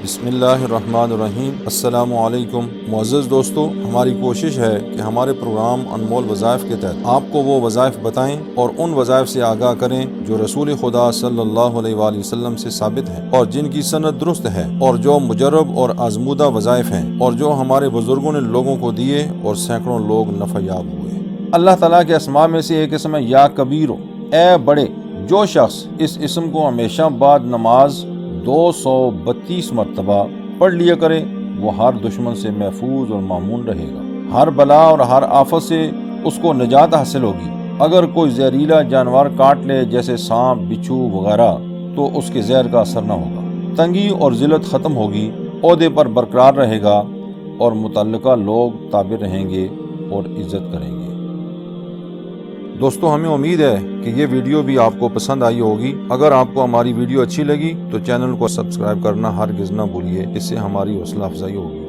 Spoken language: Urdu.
بسم اللہ الرحمن الرحیم۔ السلام علیکم معزز دوستو، ہماری کوشش ہے کہ ہمارے پروگرام انمول وظائف کے تحت آپ کو وہ وظائف بتائیں اور ان وظائف سے آگاہ کریں جو رسول خدا صلی اللہ علیہ وآلہ وسلم سے ثابت ہیں اور جن کی سند درست ہے، اور جو مجرب اور آزمودہ وظائف ہیں اور جو ہمارے بزرگوں نے لوگوں کو دیے اور سینکڑوں لوگ نفع یاب ہوئے۔ اللہ تعالیٰ کے اسماء میں سے ایک اسم ہے یا کبیرو، اے بڑے۔ جو شخص اس اسم کو ہمیشہ بعد نماز 232 مرتبہ پڑھ لیا کرے وہ ہر دشمن سے محفوظ اور مامون رہے گا، ہر بلا اور ہر آفت سے اس کو نجات حاصل ہوگی۔ اگر کوئی زہریلا جانور کاٹ لے جیسے سانپ، بچھو وغیرہ تو اس کے زہر کا اثر نہ ہوگا، تنگی اور ذلت ختم ہوگی، عہدے پر برقرار رہے گا اور متعلقہ لوگ تابع رہیں گے اور عزت کریں گے۔ دوستو، ہمیں امید ہے کہ یہ ویڈیو بھی آپ کو پسند آئی ہوگی۔ اگر آپ کو ہماری ویڈیو اچھی لگی تو چینل کو سبسکرائب کرنا ہرگز نہ بھولیے، اس سے ہماری حوصلہ افزائی ہوگی۔